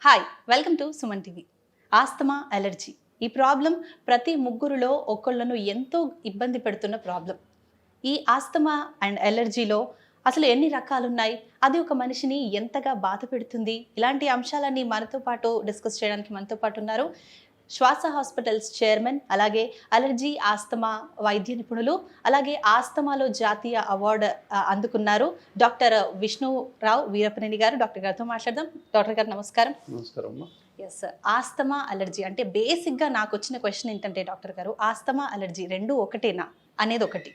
Hi welcome to Suman TV. Asthma allergy ఈ problem ప్రతి ముగ్గురులో ఒకళ్ళను ఎంతో ఇబ్బంది పెడుతున్న ప్రాబ్లం. ఈ ఆస్తమా అండ్ అలర్జీలో అసలు ఎన్ని రకాలు ఉన్నాయి, అది ఒక మనిషిని ఎంతగా బాధ పెడుతుంది, ఇలాంటి అంశాలన్నీ మనతో పాటు డిస్కస్ చేయడానికి మనతో పాటు ఉన్నారు శ్వాస హాస్పిటల్స్ చైర్మన్, అలాగే అలర్జీ ఆస్తమా వైద్య నిపుణులు, అలాగే ఆస్తమాలో జాతీయ అవార్డు అందుకున్నారు డాక్టర్ విష్ణురావు వీరపనేని గారు. డాక్టర్ గారితో మాట్లాడదాం. డాక్టర్ గారు నమస్కారం. నమస్కారం. ఎస్, ఆస్తమా అలర్జీ అంటే బేసిక్గా నాకు వచ్చిన క్వశ్చన్ ఏంటంటే డాక్టర్ గారు, ఆస్తమా అలర్జీ రెండు ఒకటేనా అనేది ఒకటి,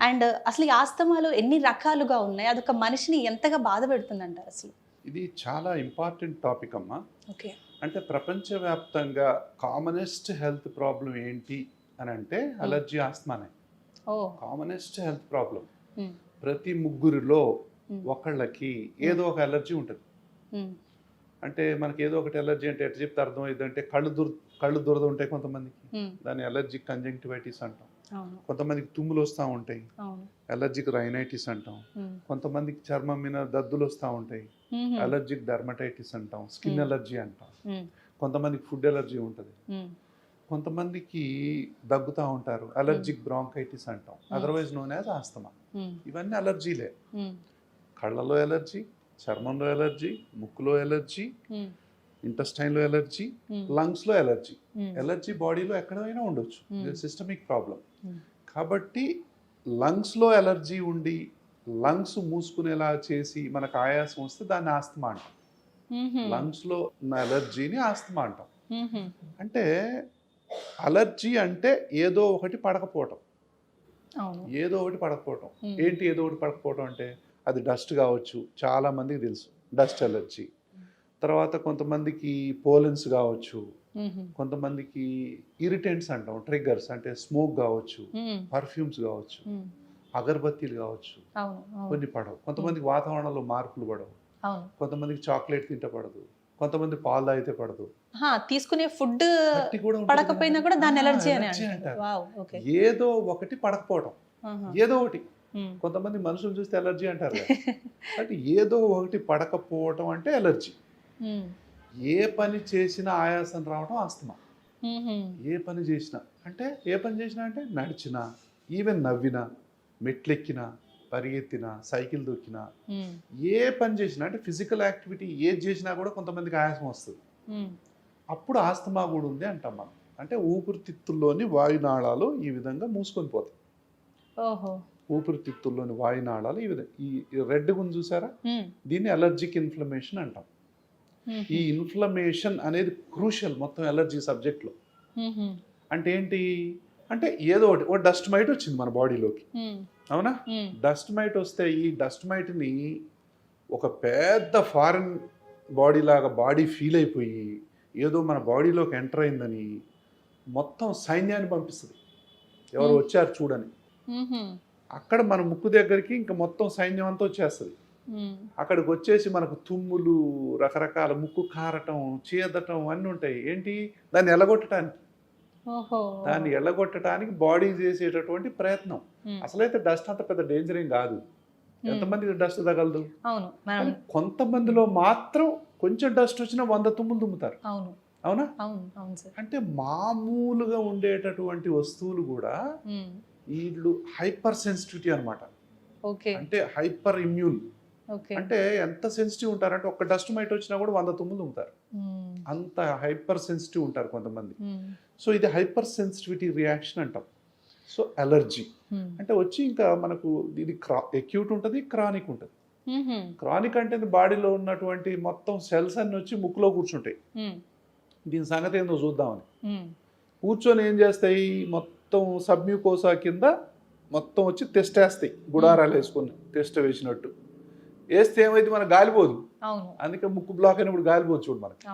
అండ్ అసలు ఈ ఆస్తమాలో ఎన్ని రకాలుగా ఉన్నాయి, అదొక మనిషిని ఎంతగా బాధ పెడుతుంది అంటారు అసలు? ఇది చాలా ఇంపార్టెంట్ టాపిక్ అమ్మా. ఓకే, అంటే ప్రపంచవ్యాప్తంగా కామనెస్ట్ హెల్త్ ప్రాబ్లం ఏంటి అని అంటే అలర్జీ, ఆస్తమానే కామనెస్ట్ హెల్త్ ప్రాబ్లం. ప్రతి ముగ్గురిలో ఒకళ్ళకి ఏదో ఒక అలర్జీ ఉంటుంది. అంటే మనకి ఏదో ఒకటి అలర్జీ అంటే ఎట్లా చెప్తే అర్థం అయిందంటే కళ్ళు దురద ఉంటాయి కొంతమందికి, దాన్ని అలర్జిక్ కంజంక్టివైటిస్ అంటాం. కొంతమందికి తుమ్ములు వస్తూ ఉంటాయి, అలర్జిక్ రైనైటిస్ అంటాం. కొంతమందికి చర్మం మీద దద్దులు వస్తూ ఉంటాయి, అలర్జిక్ డర్మటైటిస్ అంటాం. స్కిన్ అలర్జీ అంటాం. కొంతమందికి ఫుడ్ అలర్జీ ఉంటుంది. కొంతమందికి దగ్గుతూ ఉంటారు, అలర్జిక్ బ్రాంకైటిస్ అంటాం, అదర్వైజ్ నోన్ యాజ్ ఆస్తమా. ఇవన్నీ అలర్జీలే. కళ్ళలో ఎలర్జీ, చర్మంలో ఎలర్జీ, ముక్కులో ఎలర్జీ, ఇంటెస్టైన్లో ఎలర్జీ, లంగ్స్లో ఎలర్జీ. ఎలర్జీ బాడీలో ఎక్కడైనా ఉండొచ్చు, సిస్టమిక్ ప్రాబ్లం. కాబట్టి లంగ్స్లో ఎలర్జీ ఉండి లంగ్స్ మూసుకునేలా చేసి మనకు ఆయాసం వస్తే దాన్ని ఆస్తమా అంటాం. లంగ్స్లో ఉన్న ఎలర్జీని ఆస్తమా అంటాం. అంటే అలర్జీ అంటే ఏదో ఒకటి పడకపోవటం. ఏదో ఒకటి పడకపోవటం ఏంటి? ఏదో ఒకటి పడకపోవటం అంటే అది డస్ట్ కావచ్చు, చాలా మందికి తెలుసు డస్ట్ ఎలర్జీ. తర్వాత కొంతమందికి పోలెన్స్ కావచ్చు, కొంతమందికి ఇరిటెంట్స్ అంటాం, ట్రిగ్గర్స్ అంటే స్మోక్ కావచ్చు, పర్ఫ్యూమ్స్ కావచ్చు, అగరబత్తీలు కావచ్చు. కొన్ని పడవు. కొంతమందికి వాతావరణంలో మార్పులు పడవు. కొంతమందికి చాక్లెట్ తింటే పడదు, కొంతమంది పాలు తాగితే పడదు, తీసుకునే ఫుడ్ పడకపోయినా కూడా దాని ఎలర్జీ అంటారు. ఏదో ఒకటి పడకపోవడం, ఏదో ఒకటి. కొంతమంది మనుషులు చూస్తే ఎలర్జీ అంటారు, అంటే ఏదో ఒకటి పడకపోవటం అంటే ఎలర్జీ. ఏ పని చేసినా ఆయాసం రావడం ఆస్తమా. ఏ పని చేసినా అంటే నడిచినా, ఈవెన్ నవ్వినా, మెట్లెక్కినా, పరిగెత్తినా, సైకిల్ దొక్కినా, ఏ పని చేసినా అంటే ఫిజికల్ యాక్టివిటీ ఏది చేసినా కూడా కొంతమందికి ఆయాసం వస్తుంది. అప్పుడు ఆస్తమా కూడా ఉంది అంటాం మనం. అంటే ఊపిరితిత్తుల్లోని వాయునాళాలు ఈ విధంగా మూసుకొని పోతాయి. ఊపిరితిత్తుల్లోని వాయునాళాలు ఈ విధంగా, ఈ రెడ్ గుంది చూసారా, దీన్ని అలర్జిక్ ఇన్ఫ్లమేషన్ అంటాం. ఈ ఇన్ఫ్లమేషన్ అనేది క్రూషియల్ మొత్తం ఎలర్జీ సబ్జెక్ట్లో. అంటే ఏంటి అంటే ఏదో ఒకటి, ఒక డస్ట్ మైట్ వచ్చింది మన బాడీలోకి, అవునా? డస్ట్ మైట్ వస్తే ఈ డస్ట్ మైట్ని ఒక పెద్ద ఫారిన్ బాడీ లాగా బాడీ ఫీల్ అయిపోయి ఏదో మన బాడీలోకి ఎంటర్ అయిందని మొత్తం సైన్యాన్ని పంపిస్తుంది. ఎవరు వచ్చారు చూడని. అక్కడ మన ముక్కు దగ్గరికి ఇంకా మొత్తం సైన్యం అంతా వచ్చేస్తుంది. అక్కడికి వచ్చేసి మనకు తుమ్ములు, రకరకాల ముక్కు కారటం, చీదటం అన్నీ ఉంటాయి. ఏంటి? దాన్ని ఎల్లగొట్టడానికి. దాన్ని ఎల్లగొట్టడానికి బాడీ చేసేటటువంటి ప్రయత్నం. అసలైతే డస్ట్ అంత పెద్ద డేంజర్ ఏం కాదు. ఎంతమందికి డస్ట్ తగలదు? కొంతమందిలో మాత్రం కొంచెం డస్ట్ వచ్చినా 100 తుమ్ములు తుమ్ముతారు. అవునా? అంటే మామూలుగా ఉండేటటువంటి వస్తువులు కూడా వీళ్ళు హైపర్ సెన్సిటివిటీ అనమాట. అంటే హైపర్ ఇమ్యూన్. అంటే ఎంత సెన్సిటివ్ ఉంటారంటే ఒక్క డస్ట్ మైట్ వచ్చినా కూడా 100 తుమ్ములు తుమ్ముతారు. అంత హైపర్ సెన్సిటివ్ ఉంటారు కొంతమంది. సో ఇది హైపర్ సెన్సిటివిటీ రియాక్షన్ అంటాం. సో అలర్జీ అంటే వచ్చి ఇంకా మనకు ఇది అక్యూట్ ఉంటుంది, క్రానిక్ ఉంటుంది. క్రానిక్ అంటే బాడీలో ఉన్నటువంటి మొత్తం సెల్స్ అన్ని వచ్చి ముక్కులో కూర్చుంటాయి. దీని సంగతి ఏందో చూద్దామని కూర్చొని ఏం చేస్తాయి, మొత్తం సబ్మ్యూకోసా కింద మొత్తం వచ్చి తెస్టేస్తాయి. గుడారాలు వేసుకొని టెస్ట్ వేసినట్టు వేస్తే ఏమైతే మనకు గాలిపోదు. అందుకే ముక్కు బ్లాక్ అయినప్పుడు గాలిపోదు చూడు మనకి.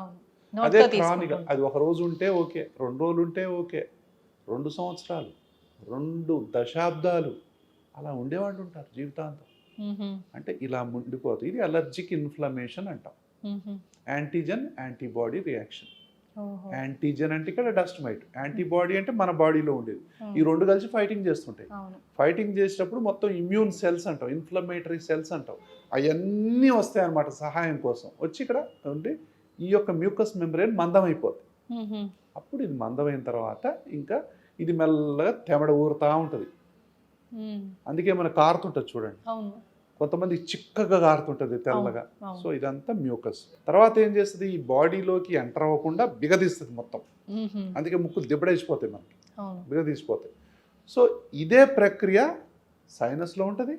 అదే క్రానిక్. అది ఒక రోజు ఉంటే ఓకే, 2 రోజులు ఉంటే ఓకే, 2 సంవత్సరాలు, 2 దశాబ్దాలు అలా ఉండేవాళ్ళు ఉంటారు జీవితాంతం. అంటే ఇలా ఉండిపోతుంది. ఇది అలర్జిక్ ఇన్ఫ్లమేషన్ అంటాం. Antigen antibody reaction. యాంటీజన్ అంటే ఇక్కడ డస్ట్ మైట్, యాంటీబాడీ అంటే మన బాడీలో ఉండేది. ఈ రెండు కలిసి ఫైటింగ్ చేస్తుంటాయి. ఫైటింగ్ చేసేటప్పుడు మొత్తం ఇమ్యూన్ సెల్స్ అంటాం, ఇన్ఫ్లమేటరీ సెల్స్ అంటాం, అవన్నీ వస్తాయి అన్నమాట సహాయం కోసం. వచ్చి ఇక్కడ ఉండి ఈ యొక్క మ్యూకస్ మెంబ్రేన్ మందం అయిపోతుంది. అప్పుడు ఇది మందమైన తర్వాత ఇంకా ఇది మెల్లగా తెమడ ఊరుతూ ఉంటుంది. అందుకే మన కారుతుంటుంది చూడండి, కొంతమంది చిక్కగా కారుతుంటుంది తెల్లగా. సో ఇదంతా మ్యూకస్. తర్వాత ఏం చేస్తుంది, ఈ బాడీలోకి ఎంటర్ అవ్వకుండా బిగదీస్తుంది మొత్తం. అందుకే ముక్కులు దిబ్బడేసిపోతాయి మనకి, బిగదీసిపోతాయి. సో ఇదే ప్రక్రియ సైనస్లో ఉంటుంది,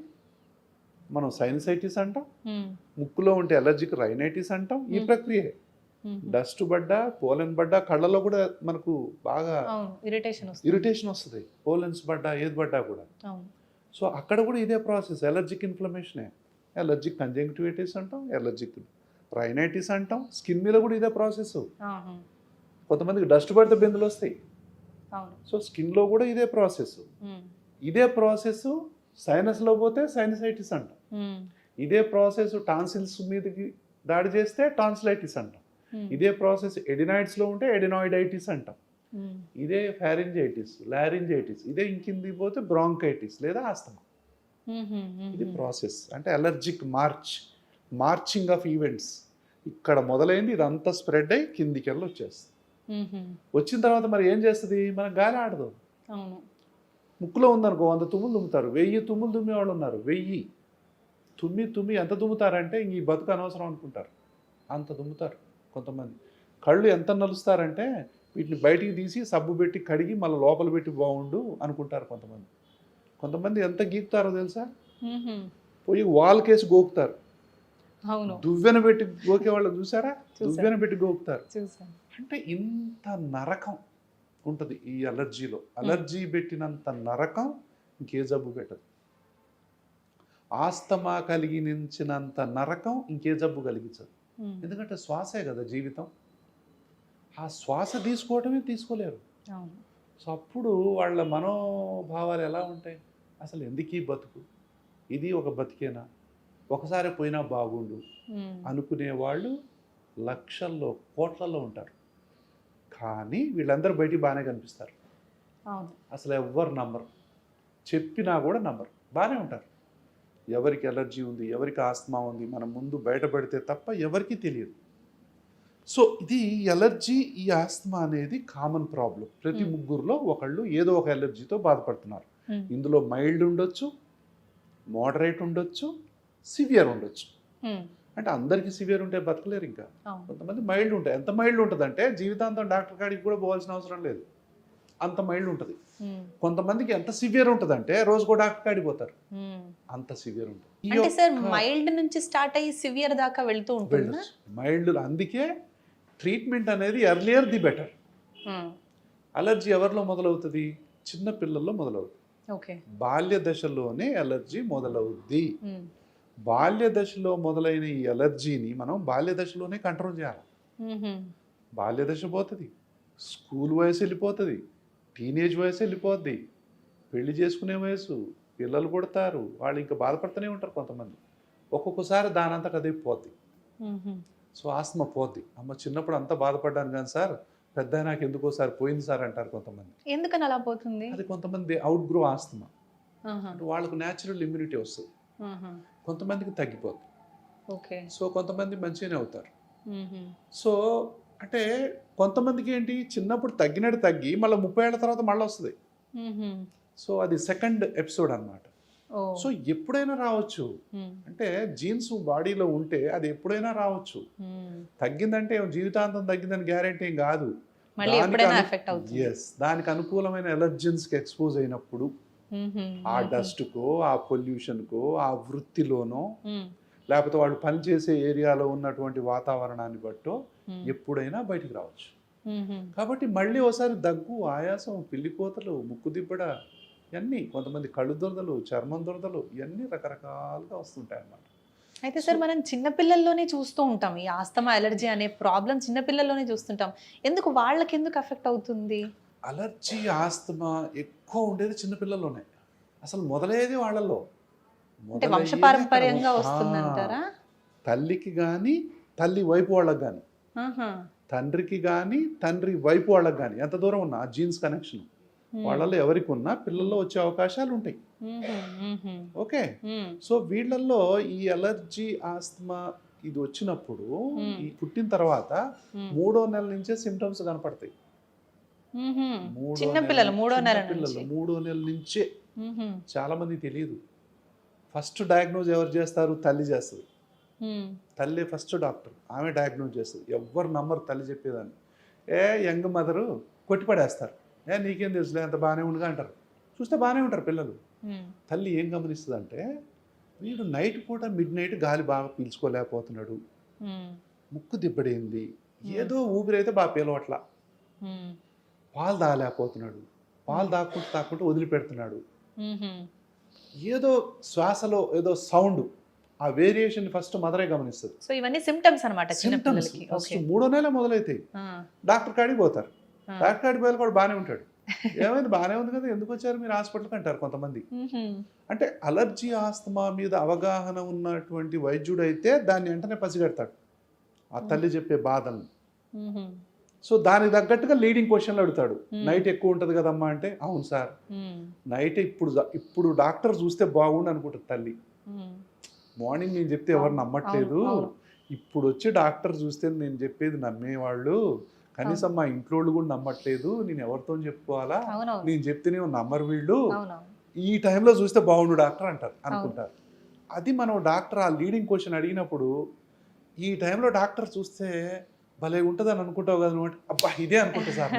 మనం సైనసైటిస్ అంటాం. ముక్కులో ఉంటే ఎలర్జిక్ రైనైటిస్ అంటాం. ఈ ప్రక్రియ డస్ట్ పడ్డా, పోలెన్ పడ్డా, కళ్ళలో కూడా మనకు బాగా ఇరిటేషన్ వస్తుంది. పోలెన్స్ పడ్డా, ఏది పడ్డా కూడా. సో అక్కడ కూడా ఇదే ప్రాసెస్, ఎలర్జిక్ ఇన్ఫ్లమేషనే. ఎలర్జిక్ కంజంక్టివిటీస్ అంటాం, ఎలర్జిక్ రైనైటిస్ అంటాం. స్కిన్ మీద కూడా ఇదే ప్రాసెస్. కొంతమందికి డస్ట్ పడితే బెందులు వస్తాయి. సో స్కిన్లో కూడా ఇదే ప్రాసెస్. ఇదే ప్రాసెస్ సైనస్లో పోతే సైనసైటిస్ అంటాం. ఇదే ప్రాసెస్ టాన్సిల్స్ మీదకి దాడి చేస్తే టాన్సిలైటిస్ అంటాం. ఇదే ప్రాసెస్ ఎడినాయిడ్స్లో ఉంటే ఎడినాయిడైటిస్ అంటాం. ఇదే ఫారింజైటిస్, లారింజైటిస్. ఇదే ఇంకింది పోతే బ్రాంకైటిస్ లేదా ఆస్తమా. ఇది ప్రాసెస్. అంటే ఎలర్జిక్ మార్చింగ్ ఆఫ్ ఈవెంట్స్ ఇక్కడ మొదలైంది. ఇదంతా స్ప్రెడ్ అయ్యి కిందికి వెళ్ళి వచ్చేస్తుంది. వచ్చిన తర్వాత మరి ఏం చేస్తుంది, మనకు గాలి ఆడదు. ముక్కులో ఉందనుకో 100 తుమ్ములు తుమ్ముతారు, 1000 తుమ్ములు తుమ్మే వాళ్ళు ఉన్నారు. 1000 తుమ్మి ఎంత తుమ్ముతారంటే ఇంక ఈ బతుకు అనవసరం అనుకుంటారు, అంత తుమ్ముతారు. కొంతమంది కళ్ళు ఎంత నలుస్తారంటే వీటిని బయటికి తీసి సబ్బు పెట్టి కడిగి మళ్ళీ లోపల పెట్టి బాగుండు అనుకుంటారు. కొంతమంది ఎంత గీకుతారో తెలుసా, పోయి వాల్ కేసి గోకుతారు. దువ్వెన పెట్టి గోకే వాళ్ళు చూసారా, దువ్వెన పెట్టి గోకుతారు. అంటే ఇంత నరకం ఉంటుంది ఈ అలర్జీలో. అలర్జీ పెట్టినంత నరకం ఇంకే జబ్బు పెట్టదు. ఆస్తమా కలిగించినంత నరకం ఇంకే జబ్బు కలిగించదు. ఎందుకంటే శ్వాసే కదా జీవితం. ఆ శ్వాస తీసుకోలేరు. సో అప్పుడు వాళ్ళ మనోభావాలు ఎలా ఉంటాయి, అసలు ఎందుకు ఈ బతుకు, ఇది ఒక బతికేనా, ఒకసారి పోయినా బాగుండు అనుకునే వాళ్ళు లక్షల్లో కోట్లలో ఉంటారు. కానీ వీళ్ళందరూ బయటికి బాగానే కనిపిస్తారు. అసలు ఎవ్వరు నమ్మరు, చెప్పినా కూడా నమ్మరు, బాగానే ఉంటారు. ఎవరికి ఎలర్జీ ఉంది, ఎవరికి ఆస్తమా ఉంది, మనం ముందు బయటపడితే తప్ప ఎవరికీ తెలియదు. సో ఇది ఎలర్జీ, ఈ ఆస్తమా అనేది కామన్ ప్రాబ్లం. ప్రతి ముగ్గురులో ఒకళ్ళు ఏదో ఒక ఎలర్జీతో బాధపడుతున్నారు. ఇందులో మైల్డ్ ఉండొచ్చు, మోడరేట్ ఉండొచ్చు, సివియర్ ఉండొచ్చు. అంటే అందరికీ సివియర్ ఉంటే బతకలేరు. ఇంకా కొంతమంది మైల్డ్ ఉంటాయి. ఎంత మైల్డ్ ఉంటుంది అంటే జీవితాంతం డాక్టర్ కాడికి కూడా పోవాల్సిన అవసరం లేదు, అంత మైల్డ్ ఉంటుంది. కొంతమందికి ఎంత సివియర్ ఉంటుంది అంటే రోజుకో డాక్టర్ కాడికి పోతారు, అంత సివియర్ ఉంటుంది. అంటే సార్ మైల్డ్ నుంచి స్టార్ట్ అయ్యి సివియర్ దాకా వెళ్తూ ఉంటుంది మైల్డ్. అందుకే ట్రీట్మెంట్ అనేది ఎర్లియర్ ది బెటర్. అలర్జీ ఎవరిలో మొదలవుతుంది, చిన్న పిల్లల్లో మొదలవుతుంది. బాల్య దశలోనే ఎలర్జీ మొదలవుద్ది. బాల్య దశలో మొదలైన ఈ ఎలర్జీని మనం బాల్య దశలోనే కంట్రోల్ చేయాలి. బాల్య దశ పోతుంది, స్కూల్ వయసు వెళ్ళిపోతుంది, టీనేజ్ వయసు వెళ్ళిపోద్ది, పెళ్లి చేసుకునే వయసు, పిల్లలు పుడతారు, వాళ్ళు ఇంకా బాధపడుతూనే ఉంటారు. కొంతమంది ఒక్కొక్కసారి దానంతట అదే పోద్ది. సో ఆస్తమా పోద్ది. అమ్మ చిన్నప్పుడు అంతా బాధపడ్డాను కానీ సార్, పెద్ద నాకు ఎందుకోసారి పోయింది సార్ అంటారు కొంతమంది. ఎందుకని అలా పోతుంది? అది కొంతమంది అవుట్ గ్రో ఆస్తమా, అంటే వాళ్ళకు న్యాచురల్ ఇమ్యూనిటీ వస్తుంది, కొంతమందికి తగ్గిపోద్ది. సో కొంతమంది మంచిగానే అవుతారు. సో అంటే కొంతమందికి ఏంటి, చిన్నప్పుడు తగ్గినట్టు తగ్గి మళ్ళీ 30 ఏళ్ల తర్వాత మళ్ళీ వస్తుంది. సో అది సెకండ్ ఎపిసోడ్ అన్నమాట. సో ఎప్పుడైనా రావచ్చు. అంటే జీన్స్ బాడీలో ఉంటే అది ఎప్పుడైనా రావచ్చు. తగ్గిందంటే జీవితాంతం తగ్గిందని గ్యారెంటీ ఏం కాదు. దానికి అనుకూలమైన ఎలర్జెన్స్కి ఎక్స్పోజ్ అయినప్పుడు, ఆ డస్ట్కో, ఆ పొల్యూషన్కో, ఆ వృత్తిలోనో, లేకపోతే వాళ్ళు పనిచేసే ఏరియాలో ఉన్నటువంటి వాతావరణాన్ని బట్టో ఎప్పుడైనా బయటికి రావచ్చు. కాబట్టి మళ్ళీ ఒకసారి దగ్గు, ఆయాసం, పిల్లికోతలు, ముక్కు దిబ్బడ, ఇవన్నీ, కొంతమంది కళ్ళు దురదలు, చర్మం దురదలు, ఇవన్నీ రకరకాలుగా వస్తుంటాయి అన్నమాట. అయితే సార్ మనం చిన్నపిల్లల్లోనే చూస్తూ ఉంటాం ఈ ఆస్తమా అలర్జీ అనే ప్రాబ్లం, చిన్నపిల్లల్లోనే చూస్తుంటాం. ఎందుకు వాళ్ళకి ఎందుకు ఎఫెక్ట్ అవుతుంది? అలర్జీ, ఆస్తమా ఎక్కువ ఉండేది చిన్నపిల్లల్లోనే. అసలు మొదలయ్యేది వాళ్ళల్లో. అంటే వంశపారంపర్యంగా వస్తుందంటారా? తల్లికి కానీ, తల్లి వైపు వాళ్ళకి కానీ, తండ్రికి కానీ, తండ్రి వైపు వాళ్ళకి కానీ, ఎంత దూరం ఉన్నా ఆ జీన్స్ కనెక్షన్ వాళ్ళల్లో ఎవరికి ఉన్నా పిల్లల్లో వచ్చే అవకాశాలు ఉంటాయి. ఓకే. సో వీళ్ళల్లో ఈ అలర్జీ, ఆస్తమా ఇది వచ్చినప్పుడు ఈ పుట్టిన తర్వాత 3వ నెల నుంచే సిమ్టమ్స్ కనపడతాయి. చిన్నపిల్లలు 3వ నెల పిల్లలు 3వ నెల నుంచే. చాలా మంది తెలియదు. ఫస్ట్ డయాగ్నోజ్ ఎవరు చేస్తారు? తల్లి చేస్తుంది. తల్లి ఫస్ట్ డాక్టర్, ఆమె డయాగ్నోజ్ చేస్తుంది. ఎవ్వరు నమ్మరు తల్లి చెప్పేదాన్ని. యంగ్ మదరు కొట్టిపడేస్తారు. నీకేం తెలుసులే, అంత బాగానే ఉండగా అంటారు. చూస్తే బాగానే ఉంటారు పిల్లలు. తల్లి ఏం గమనిస్తుంది అంటే, వీడు నైట్ పూట మిడ్ నైట్ గాలి బాగా పీల్చుకోలేకపోతున్నాడు, ముక్కు దిబ్బడైంది, ఏదో ఊపిరైతే బాగా పీలవట్ల, పాలు తాగలేకపోతున్నాడు, పాలు తాక్కుంటూ వదిలిపెడుతున్నాడు, ఏదో శ్వాసలో ఏదో సౌండ్, ఆ వేరియేషన్ ఫస్ట్ మదరే గమనిస్తుంది. సో ఇవన్నీ సిమ్టమ్స్ అన్నమాట. ఫస్ట్ 3వ నెల మొదలైతాయి. డాక్టర్ కాడికి పోతారు. డాక్టర్ కాడికి పోయి కూడా బాగానే ఉంటాడు. ఏమైంది, బాగానే ఉంది కదా, ఎందుకు వచ్చారు మీరు హాస్పిటల్కి అంటారు కొంతమంది. అంటే అలర్జీ ఆస్తమా మీద అవగాహన ఉన్నటువంటి వైద్యుడు అయితే దాన్ని వెంటనే పసిగడతాడు, ఆ తల్లి చెప్పే బాధలను. సో దానికి తగ్గట్టుగా లీడింగ్ క్వశ్చన్లు అడుగుతాడు. నైట్ ఎక్కువ ఉంటుంది కదమ్మా అంటే, అవును సార్ నైట్ ఇప్పుడు డాక్టర్ చూస్తే బాగుండు అనుకుంటుంది తల్లి. మార్నింగ్ నేను చెప్తే ఎవరు నమ్మట్లేదు, ఇప్పుడు వచ్చి డాక్టర్ చూస్తే నేను చెప్పేది నమ్మేవాళ్ళు, కనీసం మా ఇంట్లో వాళ్ళు కూడా నమ్మట్లేదు, నేను ఎవరితో చెప్పుకోవాలా, నేను చెప్తేనే నమ్మరు వీళ్ళు, ఈ టైంలో చూస్తే బాగుండు డాక్టర్ అంటారు అనుకుంటారు. అది మనం డాక్టర్ ఆ లీడింగ్ క్వశ్చన్ అడిగినప్పుడు, ఈ టైంలో డాక్టర్ చూస్తే భలే ఉంటుంది అని అనుకుంటావు కదా నువ్వు, అబ్బా ఇదే అనుకుంటా సార్,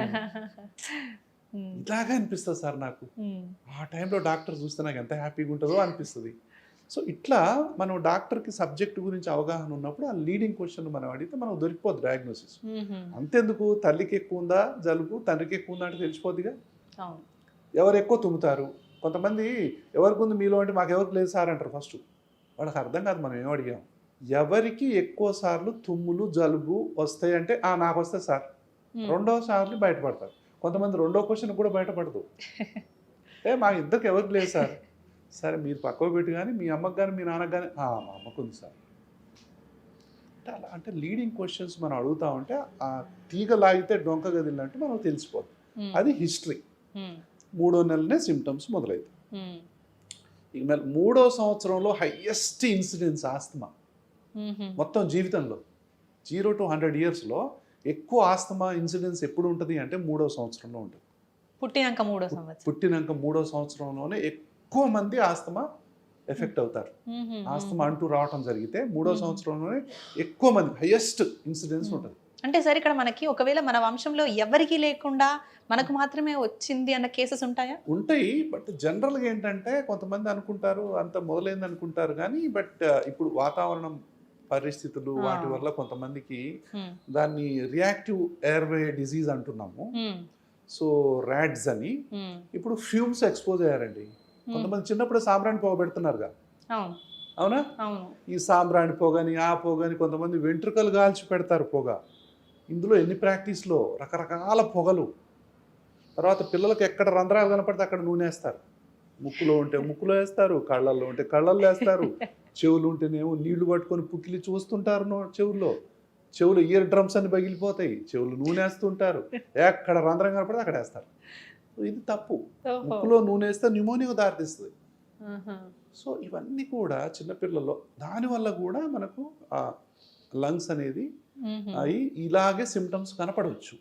ఇలాగే అనిపిస్తుంది సార్ నాకు, ఆ టైంలో డాక్టర్ చూస్తే నాకు ఎంత హ్యాపీగా ఉంటుందో అనిపిస్తుంది. సో ఇట్లా మనం డాక్టర్కి సబ్జెక్ట్ గురించి అవగాహన ఉన్నప్పుడు ఆ లీడింగ్ క్వశ్చన్ మనం అడిగితే మనకు దొరికిపోద్ది డయాగ్నోసిస్. అంతెందుకు, తల్లికి ఎక్కువ ఉందా జలుబు, తండ్రికి ఎక్కువ ఉందా అంటే తెలిసిపోద్దిగా. ఎవరు ఎక్కువ తుమ్ముతారు, కొంతమంది ఎవరికి ఉంది మీలో అంటే మాకు ఎవరికి లేదు సార్ అంటారు. ఫస్ట్ వాళ్ళకి అర్థం కాదు మనం ఏం అడిగాం. ఎవరికి ఎక్కువ సార్లు తుమ్ములు జలుబు వస్తాయి అంటే నాకు వస్తాయి సార్, 2వ సార్లు బయటపడతారు. కొంతమంది 2వ క్వశ్చన్ కూడా బయటపడదు, మా ఇద్దరికి ఎవరికి లేదు సార్, సరే మీరు పక్కకు పెట్టి కానీ మీ అమ్మకు కానీ మీ నాన్నకు కానీ మా అమ్మకు ఉంది సార్ అంటే. అలా అంటే లీడింగ్ క్వశ్చన్స్ మనం అడుగుతా ఉంటే ఆ తీగ లాగితే డొంక గదిలినట్టు మనం తెలిసిపోతుంది. అది హిస్టరీ. 3వ నెలనే సిమ్టమ్స్ మొదలవుతాయి. ఇక 3వ సంవత్సరంలో హైయెస్ట్ ఇన్సిడెన్స్ ఆస్తమా మొత్తం జీవితంలో. 0 to 100 yearsలో ఎక్కువ ఆస్తమా ఇన్సిడెన్స్ ఎప్పుడు ఉంటుంది అంటే 3వ సంవత్సరంలో ఉంటుంది. పుట్టినాక 3వ సంవత్సరంలోనే ఎక్కువ మంది ఆస్తమా ఎఫెక్ట్ అవుతారు. ఆస్తమా అంటూ రావటం జరిగితే 3వ సంవత్సరంలోనే ఎక్కువ మంది హైయెస్ట్ ఇన్సిడెన్స్ ఉంటుంది. అంటే సార్ ఇక్కడ మనకి ఒకవేళ మన వంశంలో ఎవరికి లేకుండా మనకు మాత్రమే వచ్చింది అన్న కేసెస్ ఉంటాయా? ఉంటాయి. బట్ జనరల్గా ఏంటంటే కొంతమంది అనుకుంటారు అంత మొదలైంది అనుకుంటారు, కానీ బట్ ఇప్పుడు వాతావరణం పరిస్థితులు వాటి వల్ల కొంతమందికి దాన్ని రియాక్టివ్ ఎయిర్వే డిజీజ్ అంటున్నాము. సో ర్యాడ్స్ అని ఇప్పుడు ఫ్యూమ్స్ ఎక్స్పోజ్ అయ్యారండి. కొంతమంది చిన్నప్పుడు సాంబ్రాణి పొగ పెడుతున్నారుగా, అవునా? ఈ సాంబ్రాణి పొగని ఆ పొగని కొంతమంది వెంట్రుకలు కాల్చి పెడతారు పొగ. ఇందులో ఎన్ని ప్రాక్టీస్లో రకరకాల పొగలు. తర్వాత పిల్లలకు ఎక్కడ రంధ్రాలు కనపడితే అక్కడ నూనె వేస్తారు. ముక్కులో ఉంటే ముక్కులో వేస్తారు, కళ్ళల్లో ఉంటే కళ్ళల్లో వేస్తారు, చెవులు ఉంటేనేమో నీళ్లు పట్టుకొని పుక్కిలి చూస్తుంటారు చెవులు ఇయర్ డ్రమ్స్ అని పగిలిపోతాయి, చెవులు నూనె వేస్తుంటారు, ఎక్కడ రంధ్రం కనపడితే అక్కడ వేస్తారు. ఇది తప్పు. ముక్కులో నూనె వేస్తే న్యూమోనియా దారితీస్తుంది. సో ఇవన్నీ కూడా చిన్నపిల్లల్లో దానివల్ల కూడా మనకు లంగ్స్ అనేది అవి ఇలాగే సిమ్టమ్స్ కనపడవచ్చు.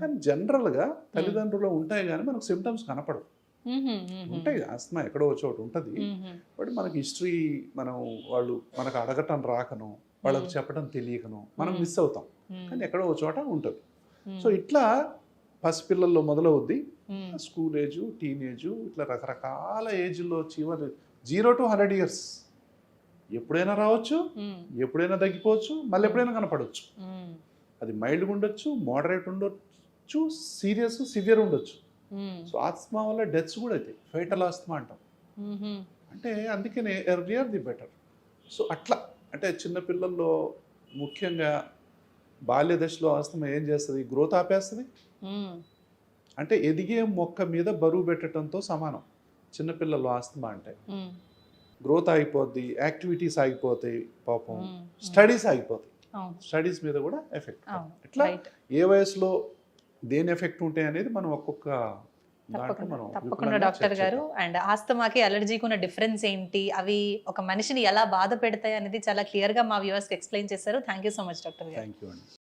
కానీ జనరల్గా తల్లిదండ్రులు ఉంటాయి కానీ మనకు సిమ్టమ్స్ కనపడవు. ఉంటాయి, ఆస్తమా ఎక్కడో చోటు ఉంటుంది, బట్ మనకి హిస్టరీ వాళ్ళు మనకు అడగటం రాకను, వాళ్ళకు చెప్పడం తెలియకను మనం మిస్ అవుతాం, కానీ ఎక్కడో చోట ఉంటుంది. సో ఇట్లా పసిపిల్లల్లో మొదలవుద్ది. స్కూల్ ఏజు, టీనేజు, ఇట్లా రకరకాల ఏజ్లో 0 to 100 years ఎప్పుడైనా రావచ్చు, ఎప్పుడైనా తగ్గిపోవచ్చు, మళ్ళీ ఎప్పుడైనా కనపడవచ్చు. అది మైల్డ్గా ఉండొచ్చు, మోడరేట్ ఉండొచ్చు, సీరియస్ సివియర్ ఉండొచ్చు. సో ఆస్తమా వల్ల డెత్స్ కూడా అవుతాయి, ఫైటల్ ఆస్తమా అంటాం. అంటే అందుకనే ఎర్లియర్ ది బెటర్. సో అట్లా అంటే చిన్నపిల్లల్లో ముఖ్యంగా బాల్య దశలో ఆస్తమా ఏం చేస్తుంది, గ్రోత్ ఆపేస్తుంది. అంటే ఎదిగే మొక్క మీద బరువు పెట్టడంతో సమానం చిన్నపిల్లల్లో ఆస్తమా అంటే. గ్రోత్ ఆగిపోద్ది, యాక్టివిటీస్ ఆగిపోతాయి, పాపం స్టడీస్ ఆగిపోతాయి, స్టడీస్ మీద కూడా ఎఫెక్ట్. ఇట్లా ఏ వయసులో దేని ఎఫెక్ట్ ఉంటాయి అనేది మనం ఒక్కొక్క దాంట్లో తప్పకుండా మనం తప్పకుండా విపులంగా డాక్టర్ గారు. చర్చిద్దాం. అండ్ ఆస్తమాకి అలర్జీకి ఉన్న డిఫరెన్స్ ఏంటి, అవి ఒక మనిషిని ఎలా బాధ పెడతాయి అనేది చాలా క్లియర్గా మా వ్యూవర్స్కి ఎక్స్ప్లెయిన్ చేశారు. Thank you so much doctor గారు. థ్యాంక్ యూ అండి.